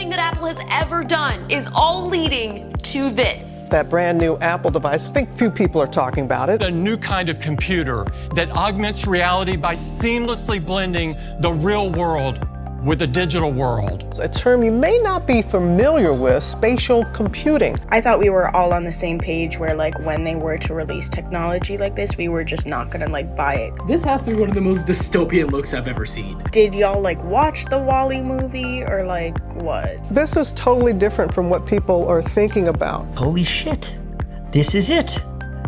everything that Apple has ever done is all leading to this. That brand new Apple device, I think few people are talking about it. A new kind of computer that augments reality by seamlessly blending the real world with the digital world. A term you may not be familiar with, spatial computing. I thought we were all on the same page where like when they were to release technology like this, we were just not gonna like buy it. This has to be one of the most dystopian looks I've ever seen. Did y'all like watch the WALL-E movie or like what? This is totally different from what people are thinking about. Holy shit, this is it.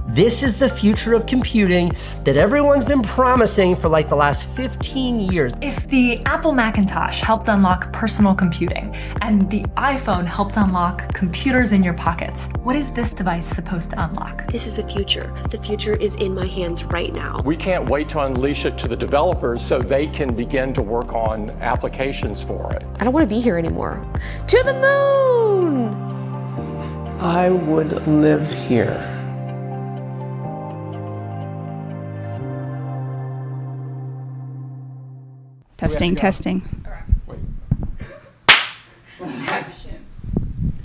This is the future of computing that everyone's been promising for like the last 15 years. If the Apple Macintosh helped unlock personal computing and the iPhone helped unlock computers in your pockets, what is this device supposed to unlock? This is the future. The future is in my hands right now. We can't wait to unleash it to the developers so they can begin to work on applications for it. I don't want to be here anymore. To the moon! I would live here. Testing. Wait.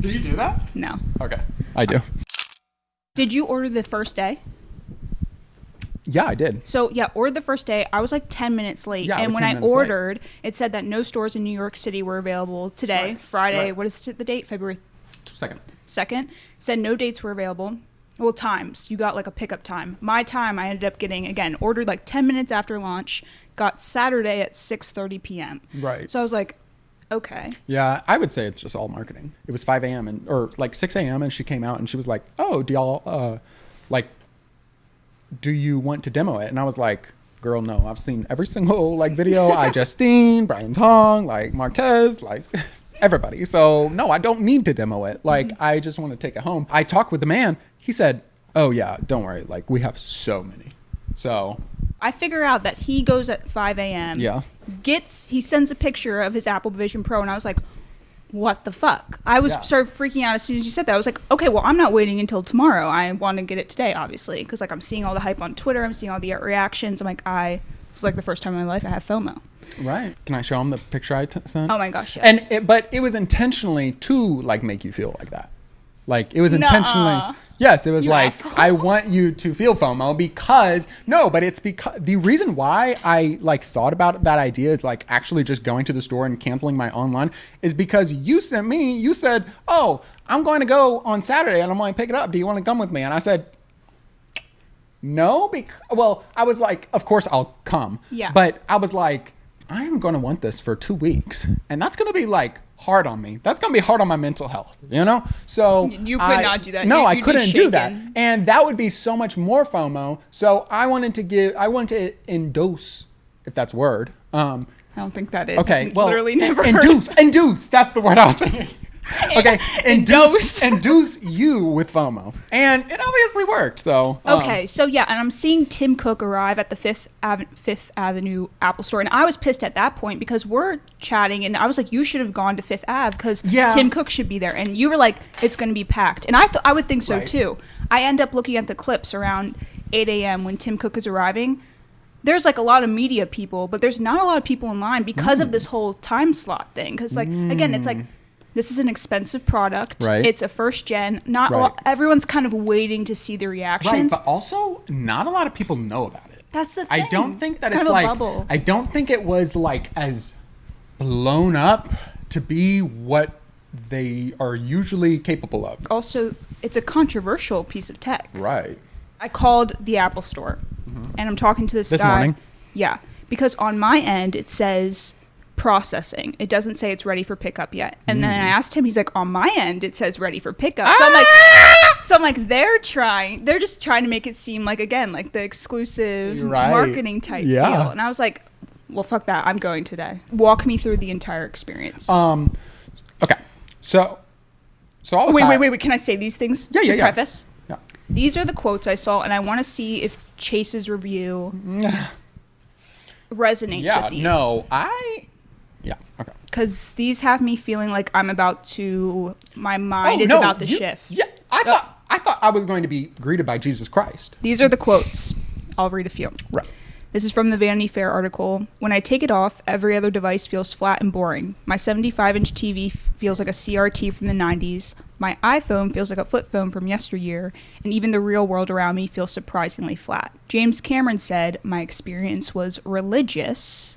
Did you do that? No. Okay. I do. Did you order the first day? Yeah, I did. So yeah, ordered the first day. I was like 10 minutes late. Yeah, I and was when 10 I minutes ordered, it said that no stores in New York City were available today, Friday. Right. What is the date? February Second. 2nd. Said no dates were available. Well, times. You got like a pickup time. My time I ended up getting, again, ordered like 10 minutes after launch, got Saturday at 6:30 p.m. Right. So I was like, okay. Yeah, I would say it's just all marketing. It was 5 a.m. or like 6 a.m. and she came out and she was like, "Oh, do y'all do you want to demo it?" And I was like, "Girl, no. I've seen every single like video. I Justine, Brian Tong, like Marquez, like everybody. So no, I don't need to demo it. Like I just want to take it home." I talked with the man. He said, "Oh yeah, don't worry. Like we have so many." So I figure out that he goes at 5 a.m. Yeah. He sends a picture of his Apple Vision Pro, and I was like, what the fuck? I was started freaking out as soon as you said that. I was like, okay, well, I'm not waiting until tomorrow. I want to get it today, obviously, because like I'm seeing all the hype on Twitter. I'm seeing all the reactions. I'm like, this is like the first time in my life I have FOMO. Right. Can I show him the picture I sent? Oh my gosh, yes. But it was intentionally to like make you feel like that. Like it was intentionally. Yes, it was You like, asshole. I want you to feel FOMO because, but it's because the reason why I like thought about that idea is like actually just going to the store and canceling my online is because you said, "Oh, I'm going to go on Saturday and I'm going to pick it up. Do you want to come with me?" And I said, no, I was like, of course I'll come. Yeah. But I was like, I am going to want this for 2 weeks and that's going to be like hard on me. That's going to be hard on my mental health, you know? So you could not do that. No, I You'd be couldn't do that. shaken. And that would be so much more FOMO. So I wanted to endorse, if that's a word. I don't think that is. Okay, I've well, literally never induce. That's the word I was thinking. Okay, Induce. induce you with FOMO. And it obviously worked, so. Okay, so yeah, and I'm seeing Tim Cook arrive at the Fifth Avenue Apple Store, and I was pissed at that point because we're chatting, and I was like, you should have gone to Fifth Ave because Tim Cook should be there, and you were like, it's going to be packed, and I would think so Right. too. I end up looking at the clips around 8 a.m. when Tim Cook is arriving. There's like a lot of media people, but there's not a lot of people in line because of this whole time slot thing. Because like again, it's like, this is an expensive product. Right. It's a first gen. Not a Right. lot, everyone's kind of waiting to see the Right, reactions. but also not a lot of people know about it. That's the I thing. don't think that It's it's, kind of a like bubble. I don't think it was like as blown up to be what they are usually capable of. Also, it's a controversial piece of tech. Right. I called the Apple Store, and I'm talking to this guy. morning? Yeah, because on my end it says processing. It doesn't say it's ready for pickup yet. And then I asked him, he's like, on my end it says ready for pickup. So I'm like, they're just trying to make it seem like, again, like the exclusive Right. marketing type Yeah. deal. And I was like, well, fuck that. I'm going today. Walk me through the entire experience. Okay. So I was Wait. Can I say these things to Yeah. preface? Yeah. These are the quotes I saw, and I want to see if Chase's review resonates with these. Yeah, okay. Because these have me feeling like my mind is about to shift. Yeah, I thought I was going to be greeted by Jesus Christ. These are the quotes. I'll read a few. Right. This is from the Vanity Fair article. When I take it off, every other device feels flat and boring. My 75-inch TV feels like a CRT from the 90s. My iPhone feels like a flip phone from yesteryear, and even the real world around me feels surprisingly flat. James Cameron said, my experience was religious.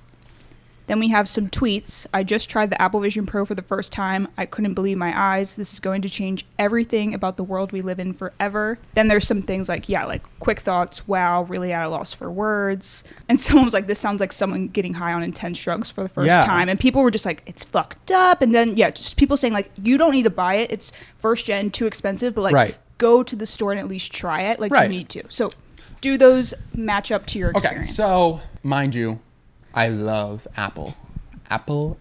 Then we have some tweets. I just tried the Apple Vision Pro for the first time. I couldn't believe my eyes. This is going to change everything about the world we live in forever. Then there's some things like, quick thoughts. Wow, really at a loss for words. And someone was like, this sounds like someone getting high on intense drugs for the first time. And people were just like, it's fucked up. And then, just people saying like, you don't need to buy it. It's first gen, too expensive. But like, go to the store and at least try it. Like, you need to. So do those match up to your experience? Okay, so mind you, I love Apple. Apple.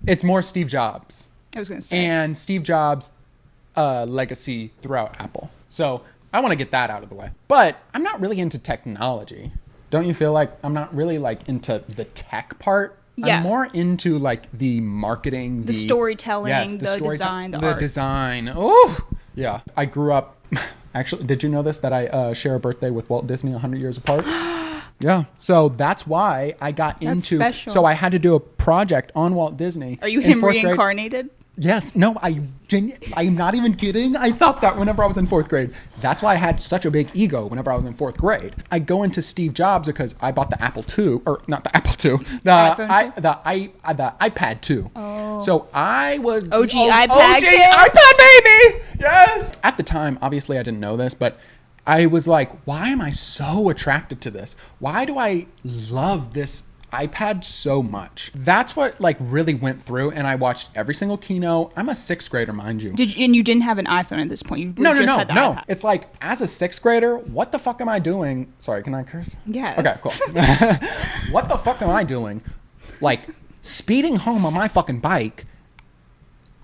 It's more Steve Jobs. I was going to say. And Steve Jobs' legacy throughout Apple. So I want to get that out of the way. But I'm not really into technology. Don't you feel like I'm not really like into the tech part? Yeah. I'm more into like the marketing, the storytelling, the design, the art. Design. Oh, yeah. I grew up. Actually, did you know this? That I share a birthday with Walt Disney 100 years apart? Yeah. So that's why I got into. Special. So I had to do a project on Walt Disney. Are you him reincarnated? Yes. No, I'm not even kidding. I felt that whenever I was in 4th grade. That's why I had such a big ego whenever I was in 4th grade. I go into Steve Jobs because I bought the Apple II, or not the Apple II, the iPad 2. Oh. So I was OG iPad baby. Yes. At the time, obviously I didn't know this, but I was like, why am I so attracted to this? Why do I love this iPad so much? That's what like really went through, and I watched every single keynote. I'm a 6th grader, mind you. And you didn't have an iPhone at this point? You No. had the iPad. It's like, as a 6th grader, what the fuck am I doing? Sorry, can I curse? Yes. Okay, cool. What the fuck am I doing? Like, speeding home on my fucking bike,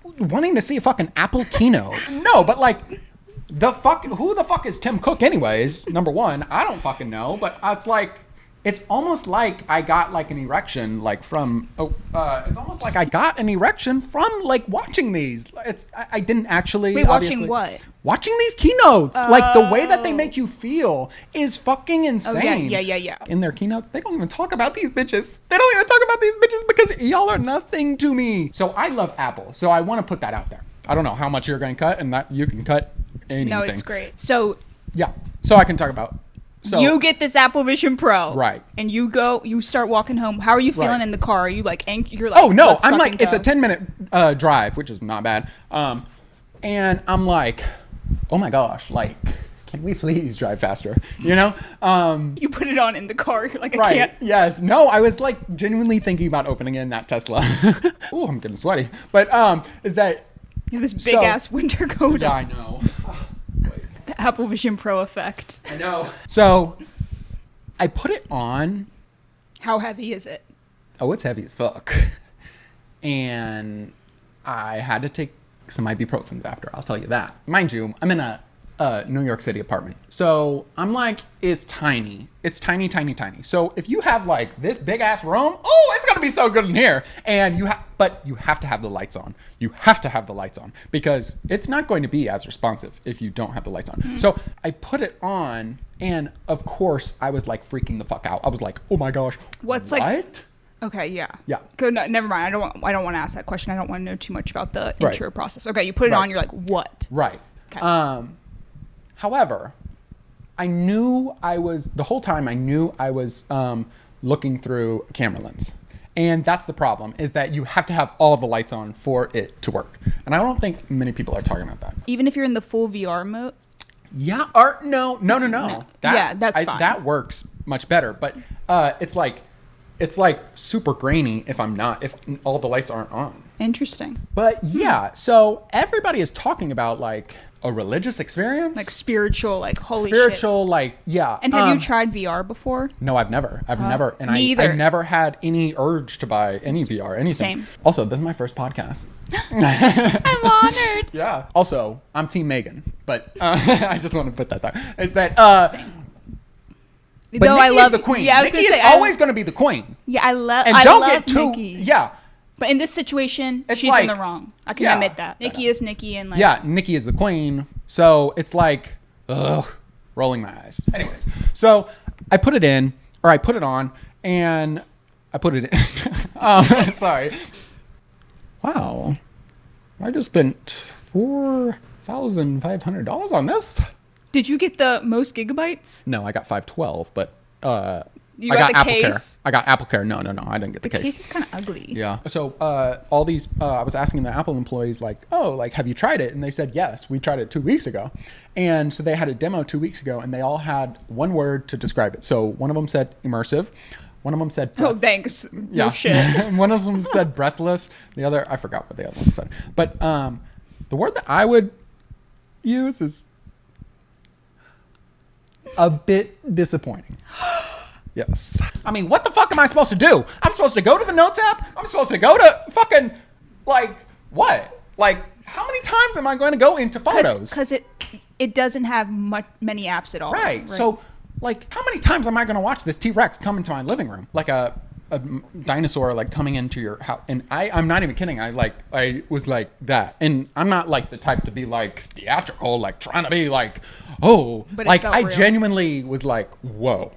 wanting to see a fucking Apple keynote. No, but like, who the fuck is Tim Cook anyways? Number one, I don't fucking know, but it's like, it's almost like I got like an erection like from, it's almost like I got an erection from like watching these. I didn't actually. Wait, watching what? Watching these keynotes. Like the way that they make you feel is fucking insane. Oh, yeah. In their keynote, they don't even talk about these bitches. They don't even talk about these bitches because y'all are nothing to me. So I love Apple. So I want to put that out there. I don't know how much you're going to cut, and that you can cut anything. No, it's great. So yeah, so I can talk about. So you get this Apple Vision Pro, right? And you start walking home. How are you feeling in the car? Are you like you're like? Oh no, I'm like it's a 10-minute drive, which is not bad. And I'm like, oh my gosh, like, can we please drive faster? You know? You put it on in the car. You're like, right. I can't. Yes. No, I was like genuinely thinking about opening in that Tesla. Oh, I'm getting sweaty. But is that you have this big ass winter coat? Yeah, I know. The Apple Vision Pro effect. I know. So I put it on. How heavy is it? Oh, it's heavy as fuck. And I had to take some ibuprofen after, I'll tell you that. Mind you, I'm in a New York City apartment. So I'm like, it's tiny. It's tiny. So if you have like this big ass room, oh, it's gonna be so good in here. And but you have to have the lights on. You have to have the lights on because it's not going to be as responsive if you don't have the lights on. Mm-hmm. So I put it on, and of course I was like freaking the fuck out. I was like, oh my gosh, what? Okay, yeah. Yeah. Good. No, never mind. I don't want to ask that question. I don't want to know too much about the intro process. Okay, you put it on. You're like, what? Right. Okay. However, the whole time I knew I was looking through a camera lens. And that's the problem, is that you have to have all the lights on for it to work. And I don't think many people are talking about that. Even if you're in the full VR mode? Yeah. Or no. That's fine. That works much better. But it's like super grainy if all the lights aren't on. Interesting. But yeah, so everybody is talking about like a religious experience, like spiritual, like holy spiritual, shit. like yeah. And have you tried VR before? No, I've never, and me either. I never had any urge to buy any VR, anything. Same. Also, this is my first podcast. I'm honored. Yeah. Also, I'm Team Megan, but I just want to put that there. Is that Same. But though Nicki I love is the queen. Yeah, I was Nicki gonna say, is always going to be the queen. Yeah, I love. And I don't love get too. Nicki. Yeah. But in this situation, it's she's like, in the wrong. I can admit that. Nicki is Nicki, and like. Yeah, Nicki is the queen. So it's like, ugh, rolling my eyes. Anyways, so I put it on, and I put it in. Sorry. Wow. I just spent $4,500 on this. Did you get the most gigabytes? No, I got 512, but You I got the Apple case? Care. I got Apple Care. No, I didn't get the The case. case is kind of ugly. Yeah. So all these, I was asking the Apple employees like, oh, like, have you tried it? And they said, yes, we tried it 2 weeks ago. And so they had a demo 2 weeks ago, and they all had one word to describe it. So one of them said immersive. One of them said Oh, thanks. yeah. No shit. One of them said breathless. The other, I forgot what the other one said. But the word that I would use is a bit disappointing. Yes. I mean, what the fuck am I supposed to do? I'm supposed to go to the Notes app? I'm supposed to go to fucking, like, what? Like, how many times am I going to go into Photos? Because it doesn't have many apps at all. Right. So, like, how many times am I going to watch this T-Rex come into my living room? Like a dinosaur, like, coming into your house. And I'm not even kidding. I was like that. And I'm not, like, the type to be, like, theatrical, like, trying to be, like, oh. But it like, felt I real. genuinely was like, whoa.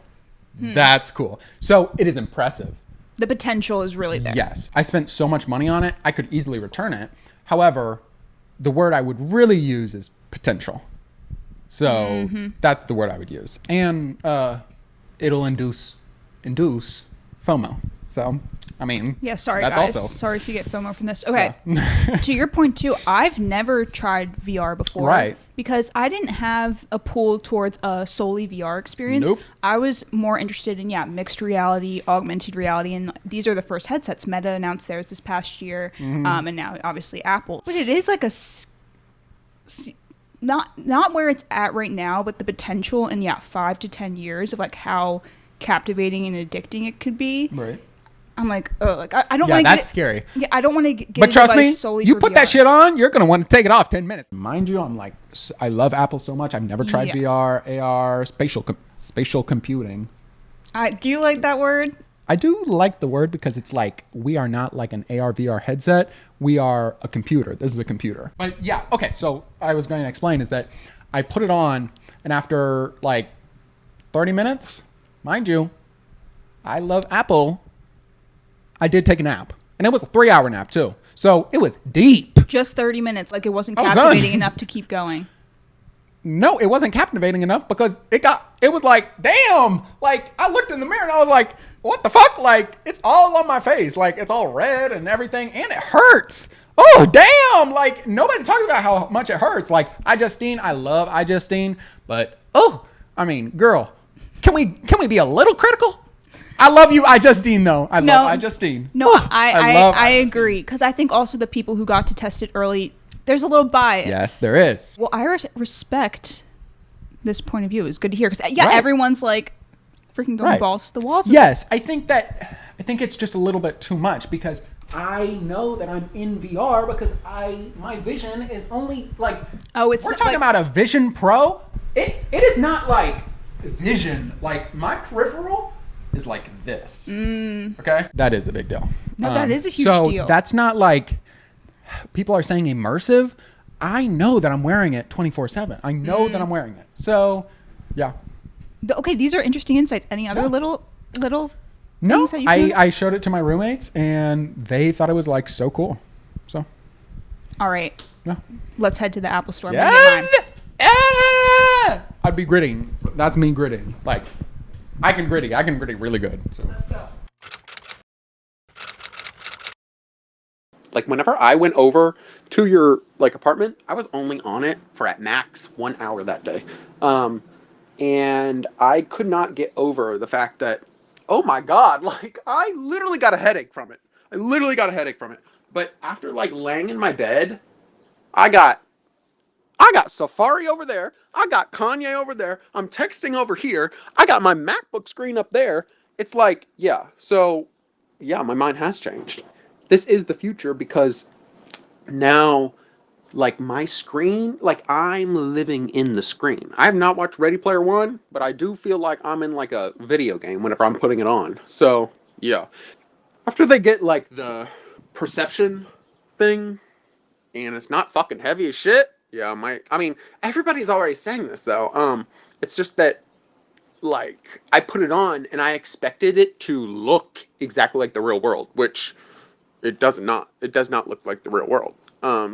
That's cool. So it is impressive. The potential is really there. Yes. I spent so much money on it, I could easily return it. However, the word I would really use is potential. So that's the word I would use. And it'll induce FOMO. So, I mean, Yeah, sorry that's guys. also. Sorry if you get FOMO from this. Okay. To your point too, I've never tried VR before. Right. Because I didn't have a pull towards a solely VR experience. Nope. I was more interested in mixed reality, augmented reality, and these are the first headsets. Meta announced theirs this past year, and now obviously Apple. But it is like not where it's at right now, but the potential in 5 to 10 years of like how captivating and addicting it could be. Right. I'm like, oh, like I don't Yeah, want to that's scary. Yeah, I don't want to get. But a trust me, device solely you for put that VR. shit on, you're going to want to take it off 10 minutes. Mind you, I love Apple so much. I've never tried Yes. VR, AR, spatial computing. Do you like that word? I do like the word because it's like, we are not like an AR, VR headset. We are a computer. This is a computer. But yeah, okay. So I was going to explain is that I put it on, and after like 30 minutes, mind you, I love Apple. I did take a nap, and it was a 3-hour nap too. So it was deep. Just 30 minutes. Like it wasn't I was captivating done. enough to keep going. No, it wasn't captivating enough because it was like, damn, like I looked in the mirror and I was like, what the fuck? Like it's all on my face. Like it's all red and everything, and it hurts. Oh, damn. Like nobody talks about how much it hurts. Like I love iJustine, but I mean, girl, can we be a little critical? I love you, iJustine, though. I love iJustine. No, Oh, I agree. Because I think also the people who got to test it early, there's a little bias. Yes, there is. Well, I respect this point of view. It's good to hear. Because, Right. everyone's like freaking going balls to the walls with Yes, I think it's just a little bit too much because I know that I'm in VR because my vision is only like, Oh, it's we're not talking like- about a Vision Pro. It is not like vision. Like my peripheral is like this. Okay, that is a big deal. No, that is a huge so deal. that's not like people are saying immersive. I know that I'm wearing it 24/7. I know that I'm wearing it. So, yeah. Okay, these are interesting insights. Any other Yeah. little No, things that you found? I showed it to my roommates and they thought it was like so cool. So, All right, yeah. let's head to the Apple Store. Yes! Yeah! I'd be gritting. That's me gritting. Like, I can gritty really good. So. Let's go. Like, whenever I went over to your, like, apartment, I was only on it for at max 1 hour that day. And I could not get over the fact that, oh my God, like, I literally got a headache from it. But after, like, laying in my bed, I got Safari over there. I got Kanye over there. I'm texting over here. I got my MacBook screen up there. It's like, yeah. So, yeah, my mind has changed. This is the future because now, like, my screen, like, I'm living in the screen. I have not watched Ready Player One, but I do feel like I'm in, like, a video game whenever I'm putting it on. So, yeah. After they get, like, the perception thing, and it's not fucking heavy as shit, yeah, I mean, everybody's already saying this, though. It's just that like, I put it on and I expected it to look exactly like the real world, which it does not. It does not look like the real world.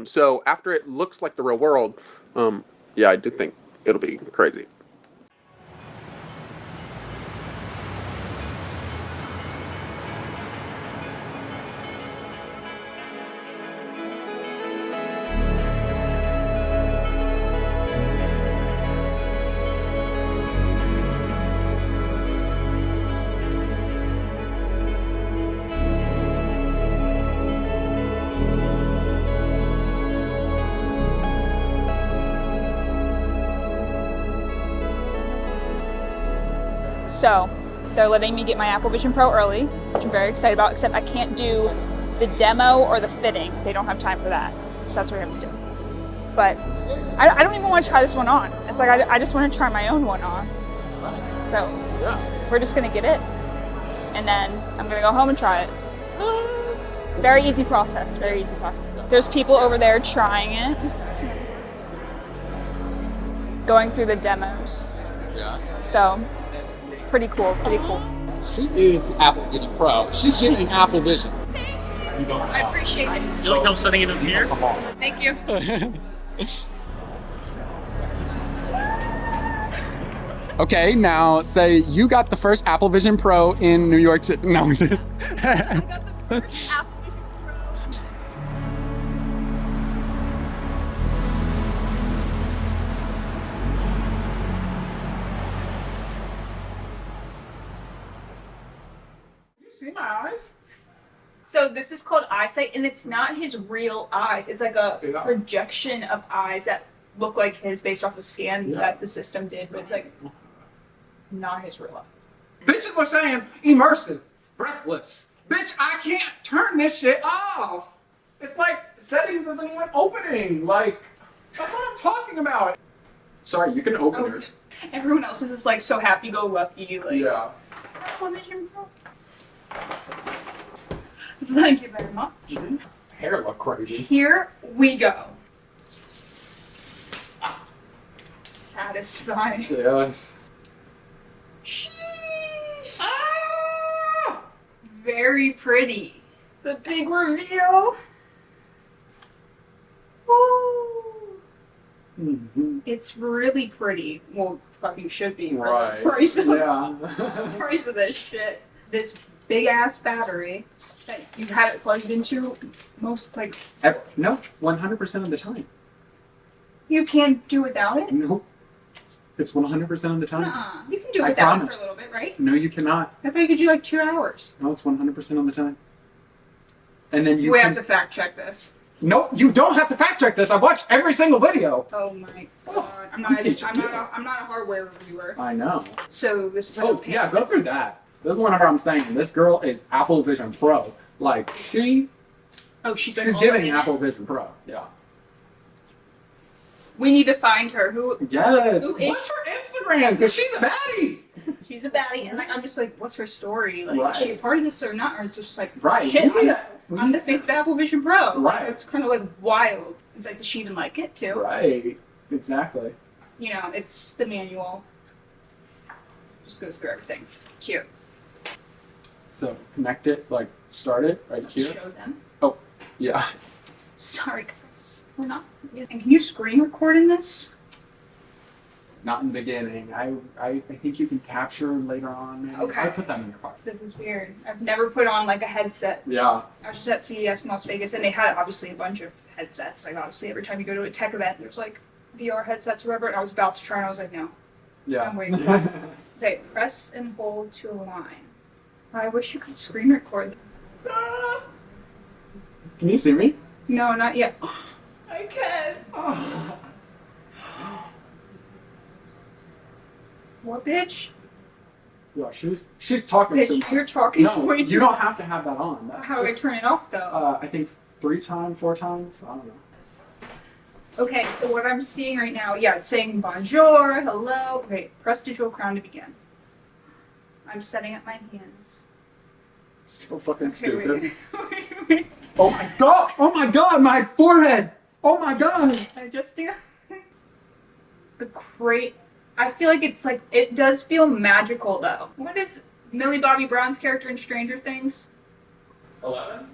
So after it looks like the real world, yeah, I do think it'll be crazy. So they're letting me get my Apple Vision Pro early, which I'm very excited about, except I can't do the demo or the fitting. They don't have time for that. So that's what I have to do. But I don't even want to try this one on. It's like I just want to try my own one on. So we're just going to get it. And then I'm going to go home and try it. Very easy process. Very easy process. There's people over there trying it. Going through the demos. So pretty cool, pretty cool. She is Apple Vision Pro. She's getting Apple Vision. I appreciate it. Do you like how I'm setting it up here? Thank you. Okay, now say you got the first Apple Vision Pro in New York City. No, we did. I got the first Apple Vision Pro. See my eyes? So this is called eyesight, and it's not his real eyes. It's like a projection of eyes that look like his based off a scan that the system did, but it's like not his real eyes. Bitches were saying immersive, breathless. Bitch, I can't turn this shit off. It's like settings isn't even opening. Like, that's what I'm talking about. Sorry, you can open yours. Everyone else is just like so happy-go-lucky. Like, Yeah. Apple Vision Pro. Thank you very much. Hair look crazy. Here we go. Satisfying. Yes. Sheesh. Ah! Very pretty. The big reveal. Ooh. It's really pretty. Well, fucking should be for Right. the price of, Yeah. price of this shit. This big ass battery that you have it plugged into most like No, 100% of the time. you can't do without it. Nope. It's 100% of the time. Nuh-uh. You can do I without it for promise. a little bit, right? No, you cannot. I thought you could do like 2 hours. No, it's 100% of the time. And then you We can... have to fact check this. No, you don't have to fact check this. I watched every single video. Oh my god! I'm not a hardware reviewer. I know. So this is. Oh, yeah, go through that. This is whenever I'm saying this girl is Apple Vision Pro. Like, she's She's giving Apple Vision Pro. Yeah. We need to find her. Who? Yes. Who is? What's her Instagram? Because she's a baddie. She's a baddie, and like I'm just like, what's her story? Like, Right. is she a part of this or not? Or is it just like, Right. shit, We need I'm the face of Apple Vision Pro. Like, Right. it's kind of like wild. It's like, does she even like it too? Right. Exactly. You know, it's the manual. Just goes through everything. Cute. So connect it, like start it right here. Show them. Oh, yeah. Sorry, guys. We're not. And can you screen record in this? Not in the beginning. I think you can capture later on. Maybe. Okay. I put them in your pocket. This is weird. I've never put on like a headset. Yeah. I was just at CES in Las Vegas, and they had obviously a bunch of headsets. Like obviously, every time you go to a tech event, there's like VR headsets or whatever. And I was about to try, and I was like, no. Yeah. I'm waiting for that. Okay, press and hold to align. I wish you could screen record. Can you see me? No, not yet. I can. What, bitch? Yeah, she's talking to me. Bitch, you're talking No, to me. you don't have to have that on. That's How do I just, turn it off, though? I think 4 times. I don't know. Okay, so what I'm seeing right now, yeah, it's saying bonjour, hello. Okay, press digital crown to begin. I'm setting up my hands. So fucking Okay, stupid. wait. Oh my god! Oh my god! My forehead! Oh my god! I just do the crate. I feel like it's like, it does feel magical though. What is Millie Bobby Brown's character in Stranger Things? 11.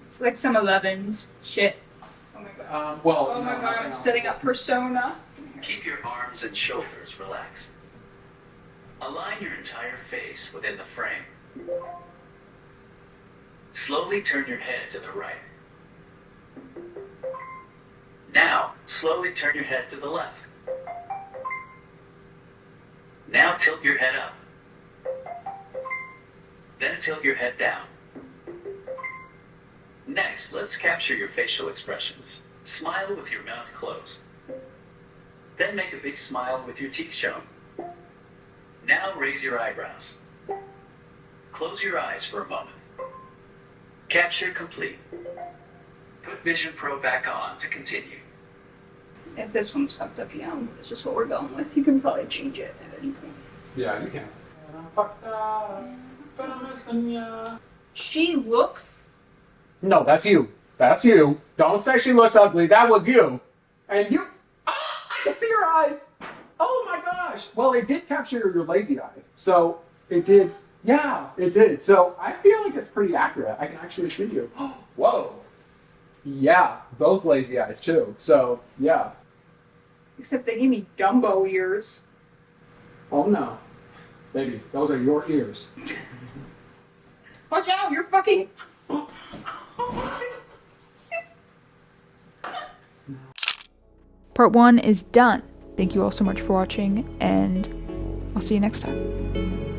It's like some 11's shit. Oh my god. Oh my god, I'm setting up persona. Keep your arms and shoulders relaxed. Align your entire face within the frame. Slowly turn your head to the right. Now, slowly turn your head to the left. Now tilt your head up. Then tilt your head down. Next, let's capture your facial expressions. Smile with your mouth closed. Then make a big smile with your teeth shown. Now raise your eyebrows. Close your eyes for a moment. Capture complete. Put Vision Pro back on to continue. If this one's fucked up, yeah, it's just what we're going with. You can probably change it at any point. Yeah, you can. She looks... No, that's you. That's you. Don't say she looks ugly. That was you. And you... Ah, I can see your eyes. Oh my gosh. Well, it did capture your lazy eye. So it did. Yeah, it did. So I feel like it's pretty accurate. I can actually see you. Whoa. Yeah, both lazy eyes too. So yeah. Except they gave me Dumbo ears. Oh no. Baby, those are your ears. Watch out, you're fucking... Part 1 is done. Thank you all so much for watching, and I'll see you next time.